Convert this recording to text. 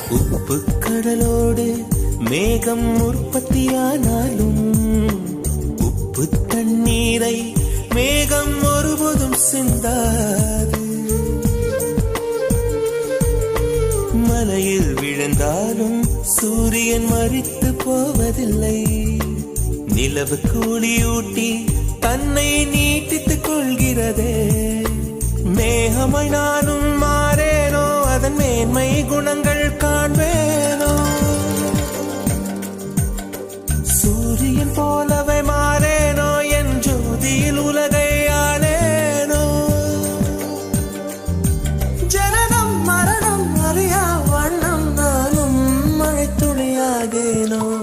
உப்பு கடலோடு மேகம் உற்பத்தியானாலும் உப்பு தண்ணீரை மேகம் ஒருபோதும் சிந்தாது. மலையில் விழுந்தாலும் சூரியன் மரித்து போவதில்லை. நிலவு கூலியூட்டி தன்னை நீட்டித்துக் கொள்கிறதே. மேகமாய் நானும் மாறேனோ, அதன் மேன்மை குணங்கள் காண்பேனோ. சூரியன் போலவே மாறேனோ, என் ஜோதியில் உலகை ஆளேனோ. ஜனனம் மரணம் அறியா வண்ணம் நானும் மழை துளியாகேனோ.